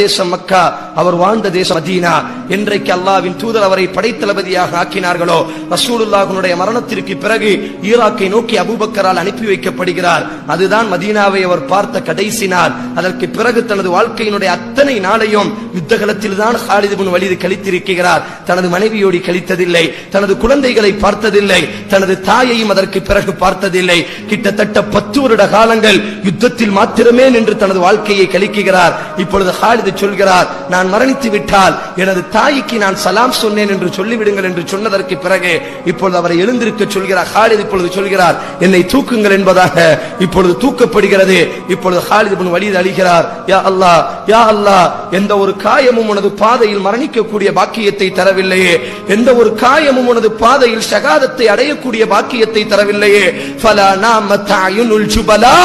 தேசம் மக்கா, அவர் வாழ்ந்த தேசம் மதீனா. என்றைக்கு அல்லாஹ்வின் தூதர் அவரை படைத்தளபதியாக ஆக்கினார்களோ, ரசூலுல்லாஹ்வுடைய மரணத்திற்கு பிறகு ஈராக்கை நோக்கி அபூபக்கரால் அனுப்பி வைக்கப்படுகிறார். அதுதான் மதீனாவை அவர் பார்த்த கடைசி நாள். அதற்கு பிறகு தனது வாழ்க்கையினுடைய அத்தனை நாளையும் யுத்தகலத்தில் தான் காலித் இப்னு வலீத் கழித்திருக்கிறார். தனது மனைவியோடு கழித்ததில்லை, தனது குழந்தைகளை பார்த்ததில்லை, தனது தாயையும் அதற்கு பிறகு பார்த்ததில்லை. கிட்டத்தட்ட 10 வருட காலங்கள் யுத்தத்தில் மாத்திரமே நின்று தனது வாழ்க்கையை கழிக்கிறார். இப்பொழுது காலித் சொல்கிறார், நான் மரணித்து விட்டால் எனது தாய்க்கு நான் சலாம் சொன்னேன் என்று சொல்லிவிடுங்கள் என்று சொன்னதற்கு பிறகு இப்பொழுது அவரை எழுந்திருக்க சொல்கிறார். காலித் இப்பொழுது சொல்கிறார், என்னை தூக்குங்கள் என்பதாக. இப்பொழுது தூக்கப்படுகிறது. இப்பொழுது காலித் இப்னு வலீத் அழுகிறார், யா அல்லாஹ், யா அல்லாஹ், எந்த ஒரு காயமும் உனது பாதையில் மரணிக்கக்கூடிய பாக்கியத்தை தரவில்லையே, எந்த ஒரு காயமும் உனது பாதையில் ஷகாதத்தை அடையக்கூடிய பாக்கியத்தை தரவில்லையே. ஃபலா நாமத் அயுனுல் ஜுபலா,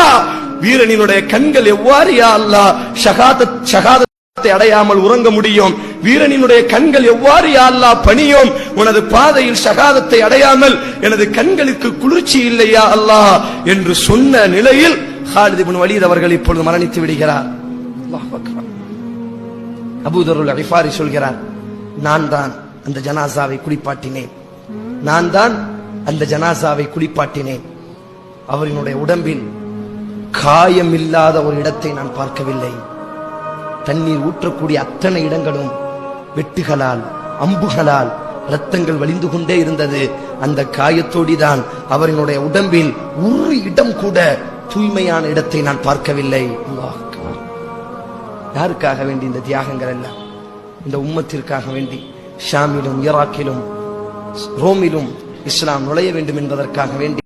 வீரனினுடைய கண்கள் எவ்வாறு யா அல்லாஹ் ஷகாதத் அடையாமல் உறங்க முடியும்? வீரனினுடைய கண்கள் எவ்வாறு யா அல்லாஹ் பணியும்? உனது பாதையில் ஷகாதத்தை அடையாமல் எனது கண்களுக்கு குளிர்ச்சி இல்லையா அல்லாஹ் என்று சொன்ன நிலையில் காலித் இப்னு வலீத் அவர்கள் இப்பொழுது மரணித்து விடுகிறார். அல்லாஹ் அக்பர். அபூ தர்ருல் கிஃபாரி சொல்கிறார், நான் தான் அந்த ஜனாசாவை குளிப்பாட்டினேன், நான் தான் அந்த ஜனாசாவை குளிப்பாட்டினேன். அவரினுடைய உடம்பில் காயம் இல்லாத ஒரு இடத்தை நான் பார்க்கவில்லை. தண்ணீர் ஊற்றக்கூடிய அத்தனை இடங்களும் வெட்டுகளால், அம்புகளால் ரத்தங்கள் வழிந்து கொண்டே இருந்தது. அந்த காயத்தோடிதான் அவரினுடைய உடம்பில் ஒரு இடம் கூட தூய்மையான இடத்தை நான் பார்க்கவில்லை. யாருக்காக வேண்டி இந்த தியாகங்கள் எல்லாம்? இந்த உம்மத்திற்காக வேண்டி. ஷாமிலும் ஈராக்கிலும் ரோமிலும் இஸ்லாம் நுழைய வேண்டும் என்பதற்காக வேண்டி.